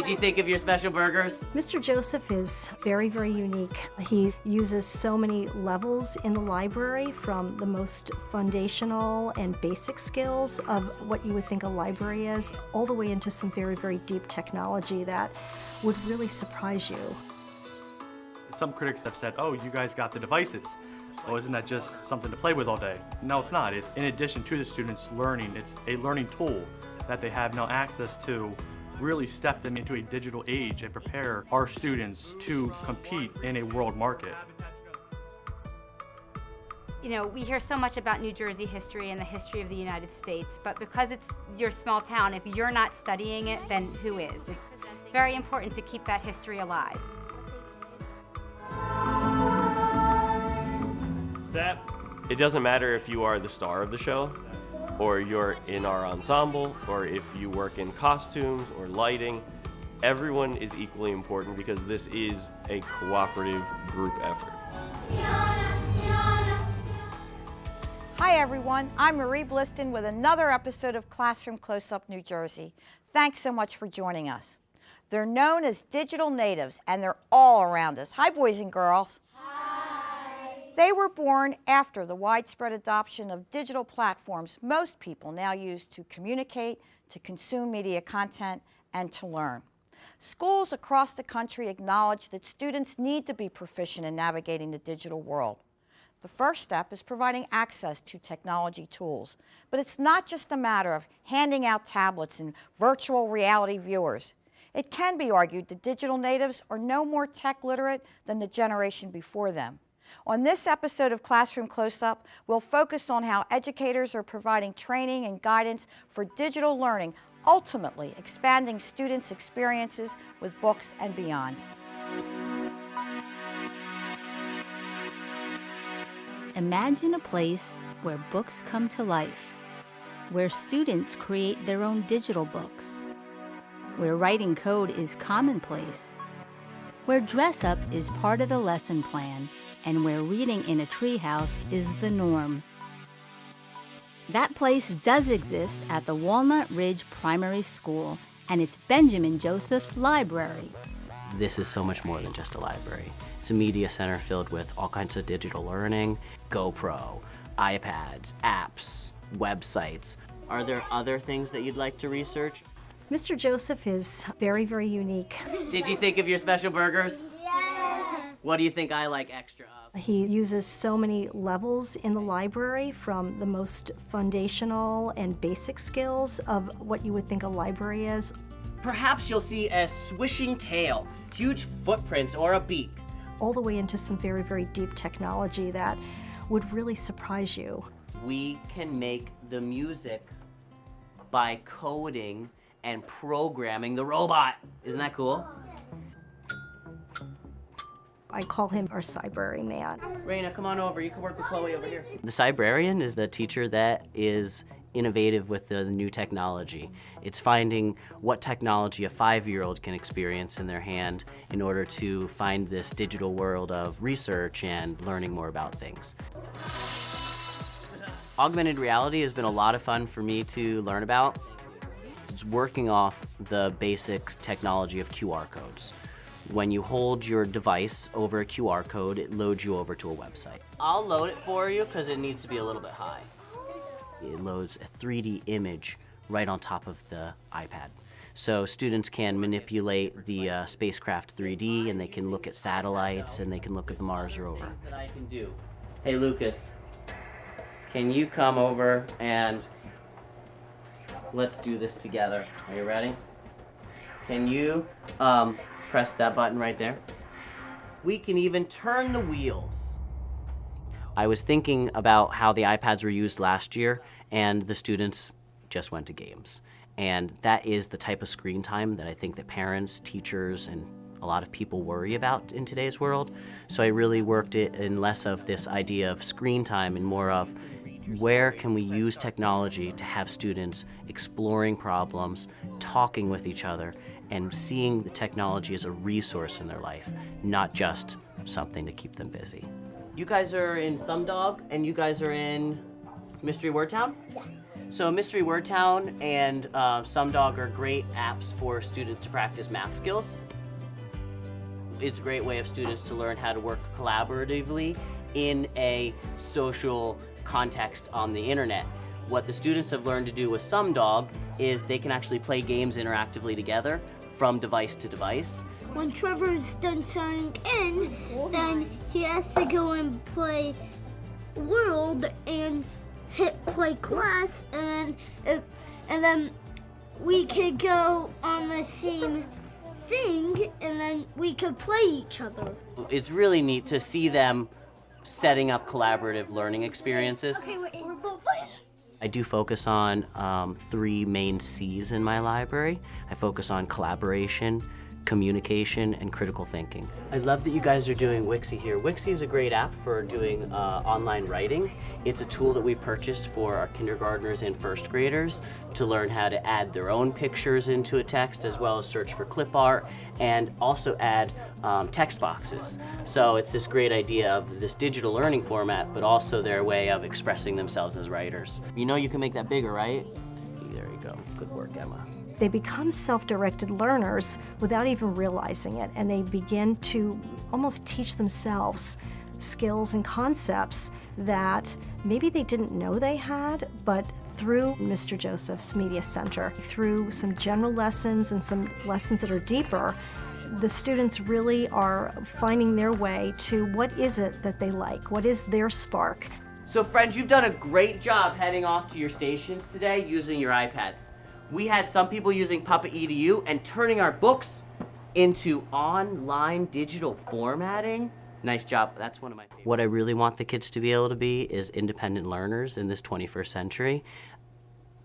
Did you think of your special burgers? Mr. Joseph is very, very unique. He uses so many levels in the library, from the most foundational and basic skills of what you would think a library is, all the way into some very, very deep technology that would really surprise you. Some critics have said, oh, you guys got the devices. Oh, isn't that just something to play with all day? No, it's not. It's in addition to the students learning, it's a learning tool that they have now access to, really step them into a digital age and prepare our students to compete in a world market. You know, we hear so much about New Jersey history and the history of the United States, but because it's your small town, if you're not studying it, then who is? It's very important to keep that history alive. It doesn't matter if you are the star of the show, or you're in our ensemble, or if you work in costumes or lighting. Everyone is equally important because this is a cooperative group effort. Hi everyone, I'm Marie Bliston with another episode of Classroom Close-Up New Jersey. Thanks so much for joining us. They're known as digital natives and they're all around us. Hi boys and girls. They were born after the widespread adoption of digital platforms most people now use to communicate, to consume media content, and to learn. Schools across the country acknowledge that students need to be proficient in navigating the digital world. The first step is providing access to technology tools. But it's not just a matter of handing out tablets and virtual reality viewers. It can be argued that digital natives are no more tech literate than the generation before them. On this episode of Classroom Close-Up, we'll focus on how educators are providing training and guidance for digital learning, ultimately expanding students' experiences with books and beyond. Imagine a place where books come to life, where students create their own digital books, where writing code is commonplace, where dress-up is part of the lesson plan, and where reading in a treehouse is the norm. That place does exist at the Walnut Ridge Primary School, and it's Benjamin Joseph's library. This is so much more than just a library. It's a media center filled with all kinds of digital learning, GoPro, iPads, apps, websites. Are there other things that you'd like to research? Mr. Joseph is very, very unique. Did you think of your special burgers? Yeah. What do you think I like extra of? He uses so many levels in the library, from the most foundational and basic skills of what you would think a library is. Perhaps you'll see a swishing tail, huge footprints, or a beak. All the way into some very, very deep technology that would really surprise you. We can make the music by coding and programming the robot. Isn't that cool? I call him our cybrary man. Raina, come on over. You can work with Chloe over here. The cybrarian is the teacher that is innovative with the new technology. It's finding what technology a 5-year-old can experience in their hand in order to find this digital world of research and learning more about things. Augmented reality has been a lot of fun for me to learn about. It's working off the basic technology of QR codes. When you hold your device over a QR code, it loads you over to a website. I'll load it for you because it needs to be a little bit high. It loads a 3D image right on top of the iPad. So students can manipulate the spacecraft 3D, and they can look at satellites, and they can look at the Mars rover. That I can do. Hey Lucas, can you come over and let's do this together. Are you ready? Can you press that button right there? We can even turn the wheels. I was thinking about how the iPads were used last year, and the students just went to games. And that is the type of screen time that I think that parents, teachers, and a lot of people worry about in today's world. So I really worked it in less of this idea of screen time and more of where can we use technology to have students exploring problems, talking with each other, and seeing the technology as a resource in their life, not just something to keep them busy. You guys are in Some Dog, and you guys are in Mystery Word Town? Yeah. So Mystery Word Town and SumDog are great apps for students to practice math skills. It's a great way of students to learn how to work collaboratively in a social context on the internet. What the students have learned to do with SumDog is they can actually play games interactively together from device to device. When Trevor is done signing in, then he has to go and play World and hit play class, and then we could go on the same thing, and then we could play each other. It's really neat to see them setting up collaborative learning experiences. Okay, we're both playing. I do focus on 3 main C's in my library. I focus on collaboration, communication, and critical thinking. I love that you guys are doing Wixie here. Wixie is a great app for doing online writing. It's a tool that we purchased for our kindergartners and first graders to learn how to add their own pictures into a text, as well as search for clip art, and also add text boxes. So it's this great idea of this digital learning format, but also their way of expressing themselves as writers. You know you can make that bigger, right? There you go. Good work, Emma. They become self-directed learners without even realizing it, and they begin to almost teach themselves skills and concepts that maybe they didn't know they had, but through Mr. Joseph's Media Center, through some general lessons and some lessons that are deeper, the students really are finding their way to what is it that they like, what is their spark. So friends, you've done a great job heading off to your stations today using your iPads. We had some people using Puppet EDU and turning our books into online digital formatting. Nice job. That's one of my favorites. What I really want the kids to be able to be is independent learners in this 21st century.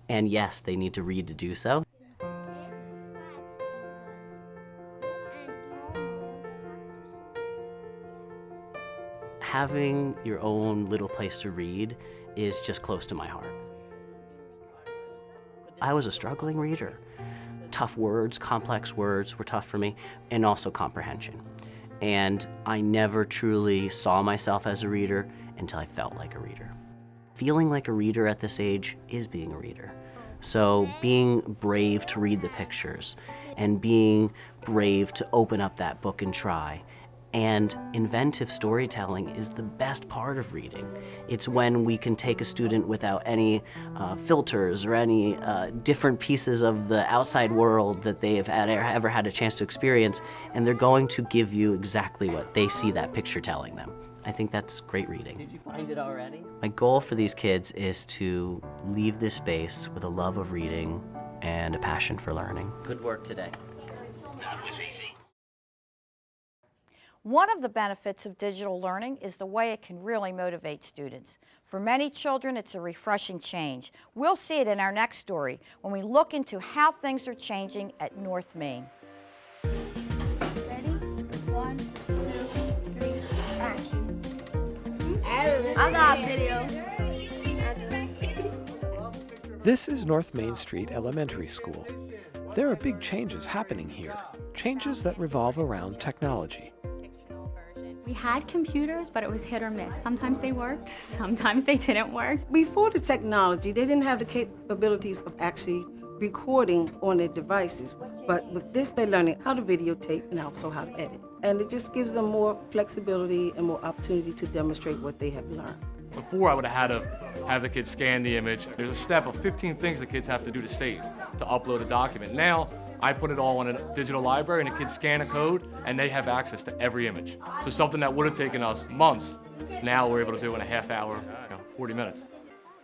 And yes, they need to read to do so. Having your own little place to read is just close to my heart. I was a struggling reader. Tough words, complex words were tough for me, and also comprehension. And I never truly saw myself as a reader until I felt like a reader. Feeling like a reader at this age is being a reader. So being brave to read the pictures, and being brave to open up that book and try, and inventive storytelling is the best part of reading. It's when we can take a student without any filters or any different pieces of the outside world that they have ever had a chance to experience, and they're going to give you exactly what they see that picture telling them. I think that's great reading. Did you find it already? My goal for these kids is to leave this space with a love of reading and a passion for learning. Good work today. One of the benefits of digital learning is the way it can really motivate students. For many children, it's a refreshing change. We'll see it in our next story when we look into how things are changing at North Main. Ready? 1, 2, 3, action. I got video. This is North Main Street Elementary School. There are big changes happening here, changes that revolve around technology. We had computers, but it was hit or miss. Sometimes they worked, sometimes they didn't work. Before the technology, they didn't have the capabilities of actually recording on their devices. But with this, they're learning how to videotape and also how to edit. And it just gives them more flexibility and more opportunity to demonstrate what they have learned. Before, I would have had to have the kids scan the image. There's a step of 15 things the kids have to do to save, to upload a document. Now, I put it all in a digital library, and the kids scan a code, and they have access to every image. So something that would have taken us months, now we're able to do in a half hour, 40 minutes.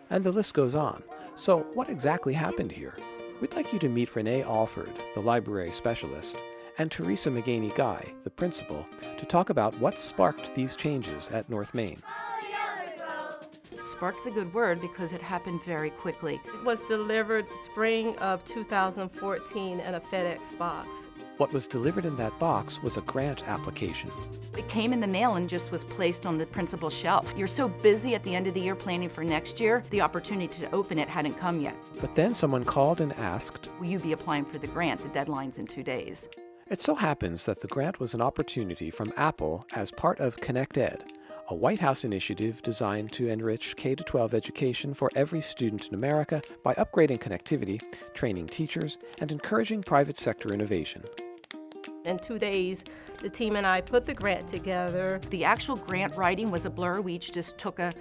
And the list goes on. So what exactly happened here? We'd like you to meet Renee Alford, the library specialist, and Teresa McGaney-Guy, the principal, to talk about what sparked these changes at North Main. Spark's a good word because it happened very quickly. It was delivered spring of 2014 in a FedEx box. What was delivered in that box was a grant application. It came in the mail and just was placed on the principal's shelf. You're so busy at the end of the year planning for next year, the opportunity to open it hadn't come yet. But then someone called and asked, "Will you be applying for the grant? The deadline's in 2 days." It so happens that the grant was an opportunity from Apple as part of Connect Ed, a White House initiative designed to enrich K-12 education for every student in America by upgrading connectivity, training teachers, and encouraging private sector innovation. In 2 days, the team and I put the grant together. The actual grant writing was a blur. We each just took a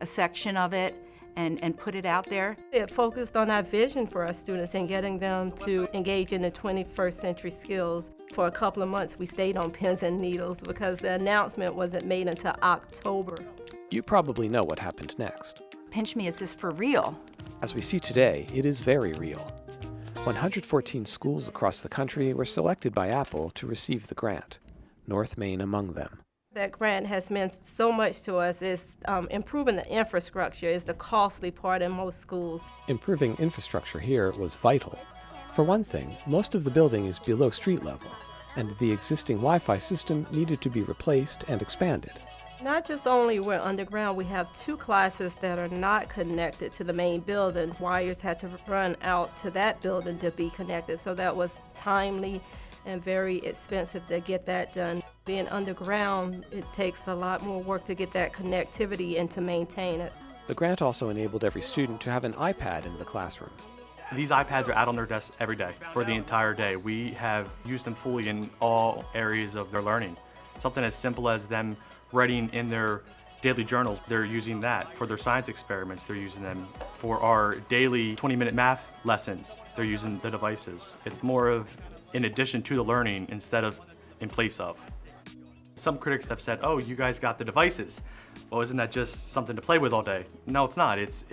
section of it and put it out there. It focused on our vision for our students and getting them to engage in the 21st century skills. For a couple of months, we stayed on pins and needles because the announcement wasn't made until October. You probably know what happened next. Pinch me, is this for real? As we see today, it is very real. 114 schools across the country were selected by Apple to receive the grant, North Main among them. That grant has meant so much to us. It's improving the infrastructure is the costly part in most schools. Improving infrastructure here was vital. For one thing, most of the building is below street level, and the existing Wi-Fi system needed to be replaced and expanded. Not just only we're underground, we have 2 classes that are not connected to the main building. Wires had to run out to that building to be connected, so that was timely and very expensive to get that done. Being underground, it takes a lot more work to get that connectivity and to maintain it. The grant also enabled every student to have an iPad in the classroom. These iPads are out on their desks every day for the entire day. We have used them fully in all areas of their learning. Something as simple as them writing in their daily journals, they're using that. For their science experiments, they're using them. For our daily 20-minute math lessons, they're using the devices. It's more of in addition to the learning instead of in place of. Some critics have said, oh, you guys got the devices. Well, isn't that just something to play with all day? No, it's not. It's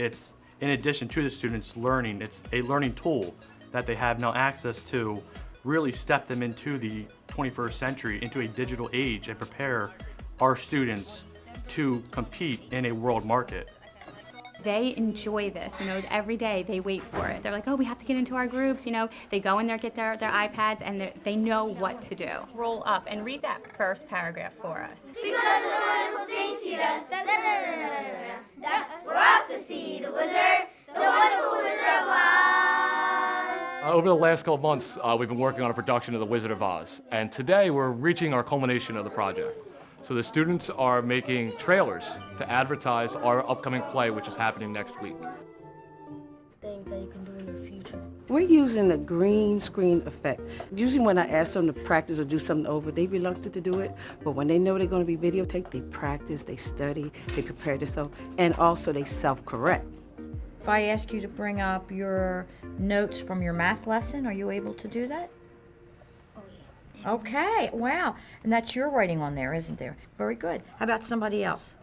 in addition to the students learning. It's a learning tool that they have now access to really step them into the 21st century, into a digital age, and prepare our students to compete in a world market. They enjoy this, every day they wait for it. They're like, oh, we have to get into our groups, They go in there, get their iPads, and they know what to do. Roll up and read that first paragraph for us. Because of the wonderful things he does, that we're off to see the wizard, the wonderful Wizard of Oz. Over the last couple of months, we've been working on a production of The Wizard of Oz, and today we're reaching our culmination of the project. So the students are making trailers to advertise our upcoming play, which is happening next week. Things that you can do in the future. We're using the green screen effect. Usually when I ask them to practice or do something over, they're reluctant to do it. But when they know they're going to be videotaped, they practice, they study, they prepare themselves, and also they self-correct. If I ask you to bring up your notes from your math lesson, are you able to do that? Okay, wow. And that's your writing on there, isn't there? Very good. How about somebody else?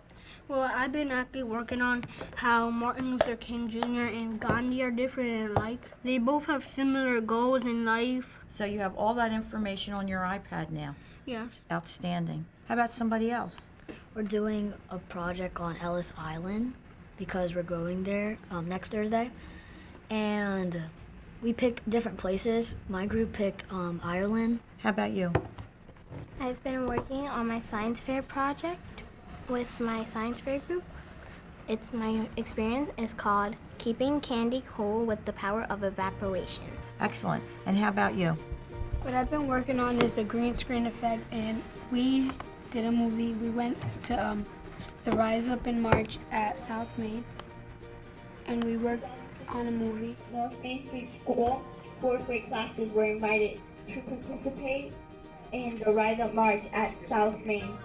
Well, I've been actually working on how Martin Luther King Jr. and Gandhi are different and alike. They both have similar goals in life. So you have all that information on your iPad now? Yes. Outstanding. How about somebody else? We're doing a project on Ellis Island because we're going there next Thursday. And we picked different places. My group picked Ireland. How about you? I've been working on my science fair project with my science fair group. My experience is called Keeping Candy Cool with the Power of Evaporation. Excellent. And how about you? What I've been working on is a green screen effect, and we did a movie. We went to the Rise Up in March at South Main, and we worked on a movie. North Main Street School, 4th grade classes were invited to participate in the Rise Up March at South Main.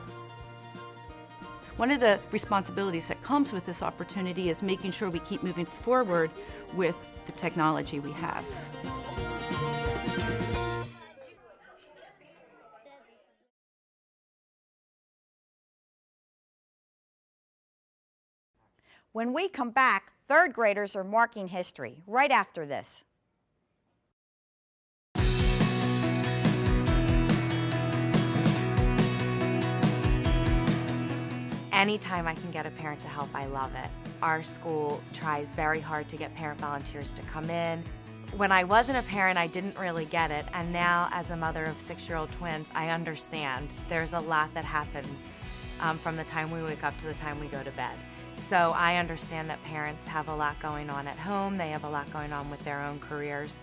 One of the responsibilities that comes with this opportunity is making sure we keep moving forward with the technology we have. When we come back, 3rd graders are marking history right after this. Anytime I can get a parent to help, I love it. Our school tries very hard to get parent volunteers to come in. When I wasn't a parent, I didn't really get it, and now as a mother of 6-year-old twins, I understand. There's a lot that happens from the time we wake up to the time we go to bed. So I understand that parents have a lot going on at home, they have a lot going on with their own careers.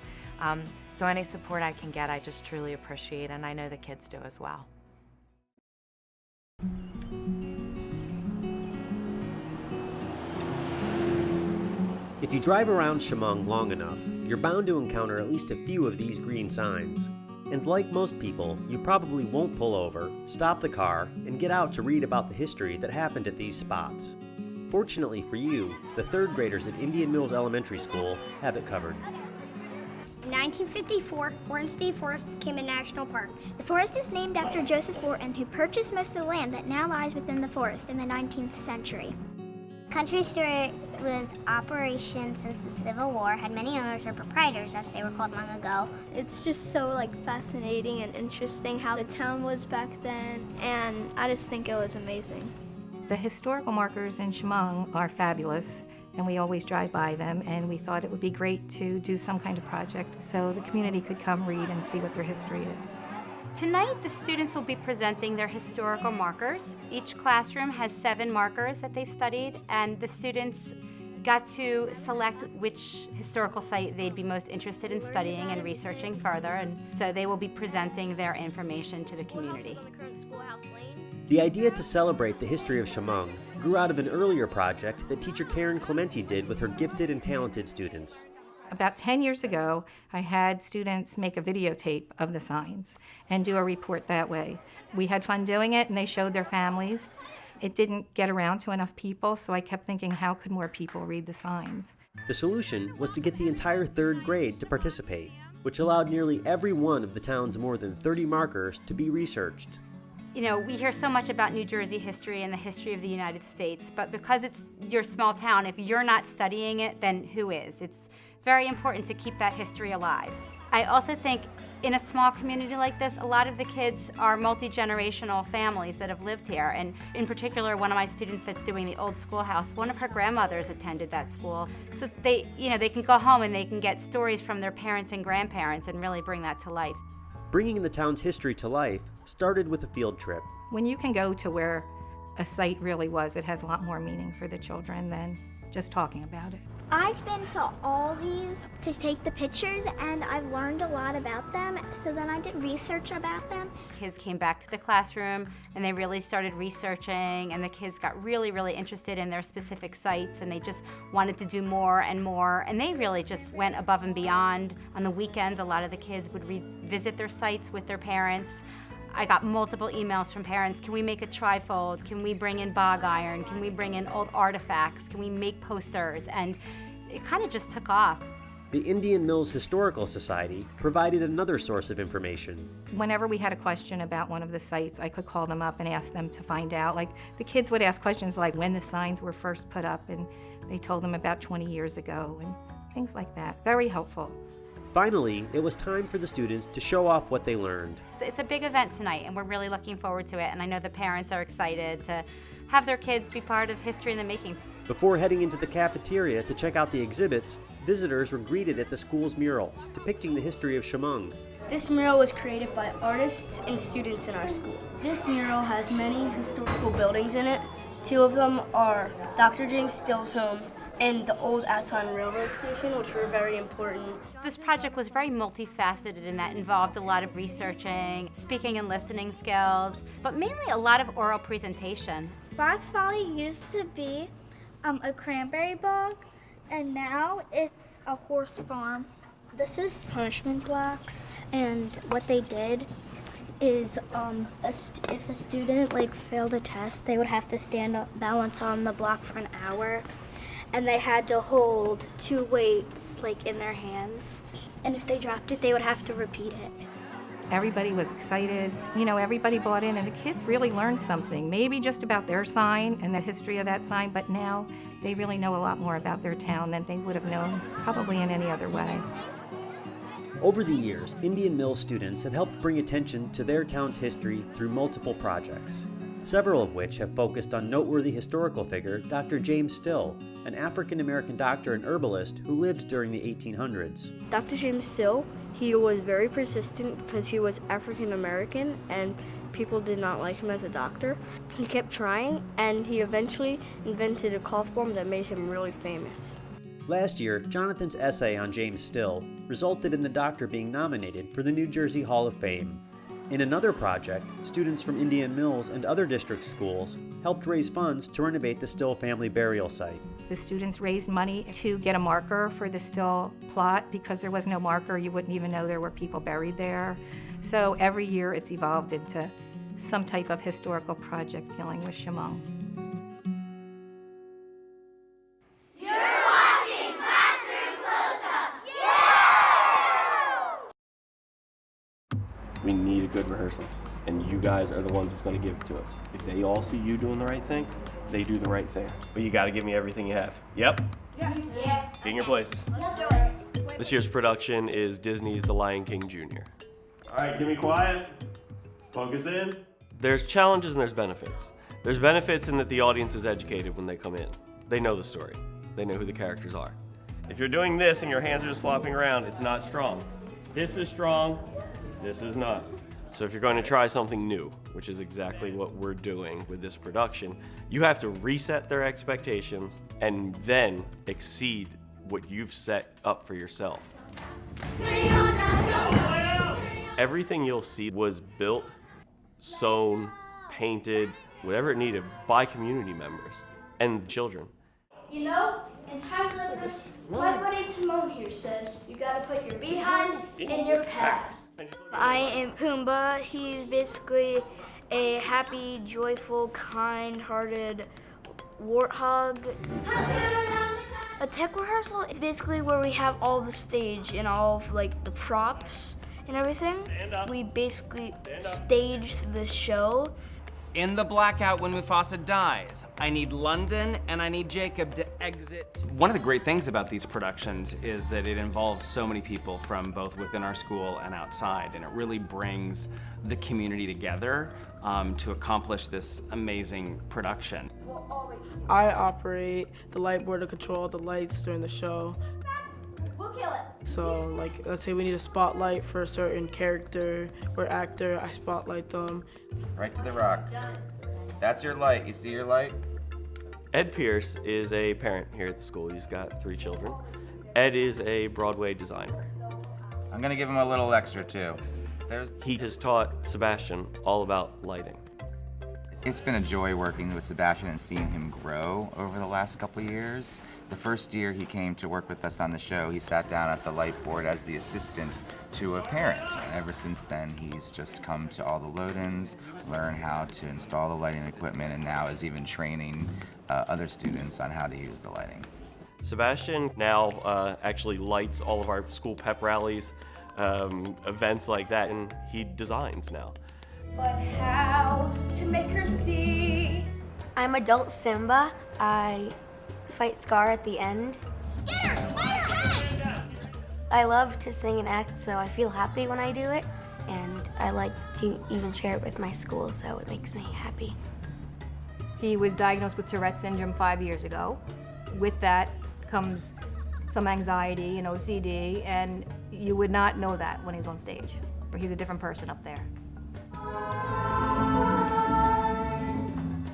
So any support I can get, I just truly appreciate, and I know the kids do as well. If you drive around Shamong long enough, you're bound to encounter at least a few of these green signs. And like most people, you probably won't pull over, stop the car, and get out to read about the history that happened at these spots. Fortunately for you, the third graders at Indian Mills Elementary School have it covered. In 1954, Warren State Forest became a national park. The forest is named after Joseph Warren, who purchased most of the land that now lies within the forest in the 19th century. Country Store was operation since the Civil War, had many owners or proprietors, as they were called long ago. It's just so fascinating and interesting how the town was back then, and I just think it was amazing. The historical markers in Shamong are fabulous, and we always drive by them, and we thought it would be great to do some kind of project so the community could come read and see what their history is. Tonight, the students will be presenting their historical markers. Each classroom has 7 markers that they've studied, and the students got to select which historical site they'd be most interested in studying and researching further, and so they will be presenting their information to the community. The idea to celebrate the history of Shamong grew out of an earlier project that teacher Karen Clementi did with her gifted and talented students. About 10 years ago, I had students make a videotape of the signs and do a report that way. We had fun doing it, and they showed their families. It didn't get around to enough people, so I kept thinking, how could more people read the signs? The solution was to get the entire third grade to participate, which allowed nearly every one of the town's more than 30 markers to be researched. You know, we hear so much about New Jersey history and the history of the United States, but because it's your small town, if you're not studying it, then who is? It's very important to keep that history alive. I also think in a small community like this, a lot of the kids are multi-generational families that have lived here. And in particular, one of my students that's doing the old schoolhouse, one of her grandmothers attended that school. So they can go home and they can get stories from their parents and grandparents and really bring that to life. Bringing the town's history to life started with a field trip. When you can go to where a site really was, it has a lot more meaning for the children than just talking about it. I've been to all these to take the pictures, and I've learned a lot about them, so then I did research about them. Kids came back to the classroom and they really started researching, and the kids got really, really interested in their specific sites, and they just wanted to do more and more, and they really just went above and beyond. On the weekends, a lot of the kids would revisit their sites with their parents. I got multiple emails from parents. Can we make a trifold? Can we bring in bog iron? Can we bring in old artifacts? Can we make posters? And it kind of just took off. The Indian Mills Historical Society provided another source of information. Whenever we had a question about one of the sites, I could call them up and ask them to find out. Like, the kids would ask questions like when the signs were first put up, and they told them about 20 years ago and things like that. Very helpful. Finally, it was time for the students to show off what they learned. It's a big event tonight, and we're really looking forward to it, and I know the parents are excited to have their kids be part of history in the making. Before heading into the cafeteria to check out the exhibits, visitors were greeted at the school's mural, depicting the history of Shamong. This mural was created by artists and students in our school. This mural has many historical buildings in it. 2 of them are Dr. James Still's home and the old Atson Railroad Station, which were very important. This project was very multifaceted, and that involved a lot of researching, speaking and listening skills, but mainly a lot of oral presentation. Fox Valley used to be a cranberry bog, and now it's a horse farm. This is punishment blocks, and what they did is if a student failed a test, they would have to stand up, balance on the block for an hour, and they had to hold 2 weights in their hands, and if they dropped it, they would have to repeat it. Everybody was excited. You know, everybody bought in, and the kids really learned something, maybe just about their sign and the history of that sign, but now they really know a lot more about their town than they would have known probably in any other way. Over the years, Indian Mills students have helped bring attention to their town's history through multiple projects, several of which have focused on noteworthy historical figure Dr. James Still, an African-American doctor and herbalist who lived during the 1800s. Dr. James Still, he was very persistent because he was African-American and people did not like him as a doctor. He kept trying, and he eventually invented a cough bomb that made him really famous. Last year, Jonathan's essay on James Still resulted in the doctor being nominated for the New Jersey Hall of Fame. In another project, students from Indian Mills and other district schools helped raise funds to renovate the Still family burial site. The students raised money to get a marker for the still plot. Because there was no marker, you wouldn't even know there were people buried there. So every year it's evolved into some type of historical project dealing with Shamong. We need a good rehearsal, and you guys are the ones that's going to give it to us. If they all see you doing the right thing, they do the right thing. But you got to give me everything you have. Yep? Yeah. Get in your places. Let's do it. This year's production is Disney's The Lion King Jr. All right, give me quiet. Focus in. There's challenges and there's benefits. There's benefits in that the audience is educated when they come in. They know the story. They know who the characters are. If you're doing this and your hands are just flopping around, it's not strong. This is strong. This is not. So if you're going to try something new, which is exactly what we're doing with this production, you have to reset their expectations and then exceed what you've set up for yourself. Everything you'll see was built, sewn, painted, whatever it needed by community members and children. You know, in times like this, my buddy Timon here says you gotta put your behind in your past. I am Pumbaa. He's basically a happy, joyful, kind-hearted warthog. A tech rehearsal is basically where we have all the stage and all of like the props and everything. We basically stage the show. In the blackout when Mufasa dies, I need London and I need Jacob to exit. One of the great things about these productions is that it involves so many people from both within our school and outside, and it really brings the community together to accomplish this amazing production. I operate the light board to control the lights during the show. We'll kill it. So, like, let's say we need a spotlight for a certain character or actor, I spotlight them. Right to the rock. That's your light. You see your light? Ed Pierce is a parent here at the school. He's got 3 children. Ed is a Broadway designer. I'm gonna give him a little extra too. He has taught Sebastian all about lighting. It's been a joy working with Sebastian and seeing him grow over the last couple of years. The first year he came to work with us on the show, he sat down at the light board as the assistant to a parent. And ever since then, he's just come to all the load-ins, learn how to install the lighting equipment, and now is even training other students on how to use the lighting. Sebastian now actually lights all of our school pep rallies, events like that, and he designs now. But how to make her see? I'm adult Simba. I fight Scar at the end. Get her! Let her act! I love to sing and act, so I feel happy when I do it. And I like to even share it with my school, so it makes me happy. He was diagnosed with Tourette's syndrome 5 years ago. With that comes some anxiety and OCD, and you would not know that when he's on stage. He's a different person up there.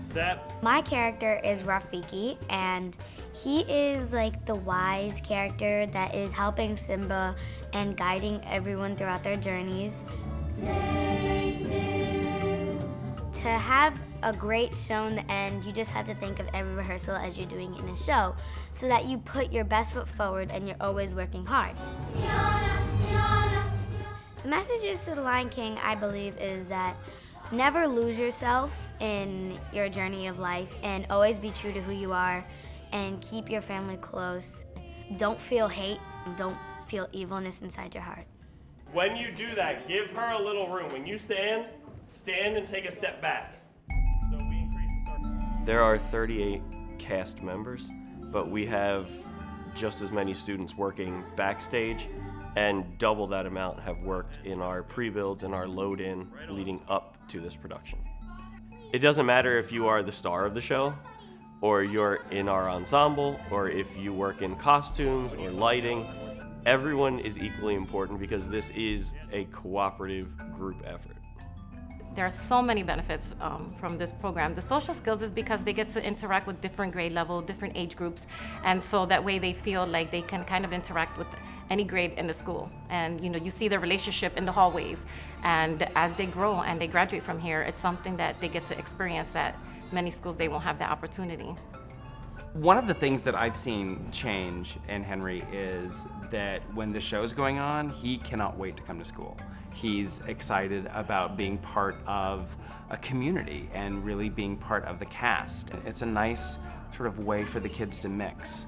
Step. My character is Rafiki, and he is like the wise character that is helping Simba and guiding everyone throughout their journeys. To have a great show in the end, you just have to think of every rehearsal as you're doing it in a show, so that you put your best foot forward and you're always working hard. The message to the Lion King, I believe, is that never lose yourself in your journey of life and always be true to who you are and keep your family close. Don't feel hate, don't feel evilness inside your heart. When you do that, give her a little room. When you stand and take a step back. So we increase the start. There are 38 cast members, but we have just as many students working backstage, and double that amount have worked in our pre-builds and our load-in leading up to this production. It doesn't matter if you are the star of the show, or you're in our ensemble, or if you work in costumes or lighting. Everyone is equally important because this is a cooperative group effort. There are so many benefits from this program. The social skills is because they get to interact with different grade level, different age groups, and so that way they feel like they can kind of interact with any grade in the school. And you see their relationship in the hallways, and as they grow and they graduate from here, it's something that they get to experience that many schools they won't have that opportunity. One of the things that I've seen change in Henry is that when the show's going on, he cannot wait to come to school. He's excited about being part of a community and really being part of the cast. It's a nice sort of way for the kids to mix.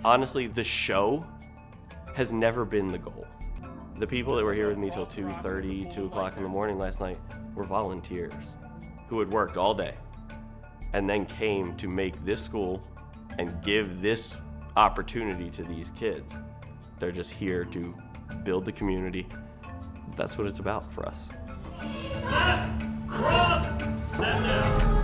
Honestly, the show has never been the goal. The people that were here with me till 2:30, 2 o'clock in the morning last night were volunteers who had worked all day and then came to make this school and give this opportunity to these kids. They're just here to build the community. That's what it's about for us. Step, cross, step down.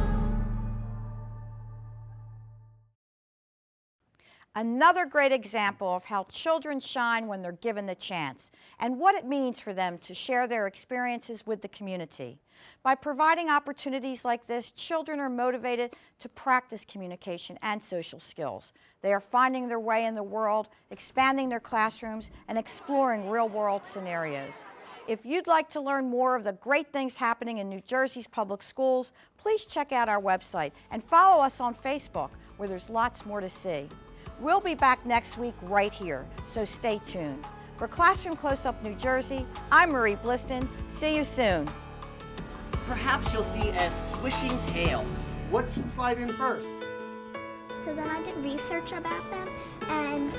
Another great example of how children shine when they're given the chance and what it means for them to share their experiences with the community. By providing opportunities like this, children are motivated to practice communication and social skills. They are finding their way in the world, expanding their classrooms, and exploring real-world scenarios. If you'd like to learn more of the great things happening in New Jersey's public schools, please check out our website and follow us on Facebook, where there's lots more to see. We'll be back next week right here, so stay tuned. For Classroom Close-Up New Jersey, I'm Marie Bliston. See you soon. Perhaps you'll see a swishing tail. What should slide in first? So then I did research about them, and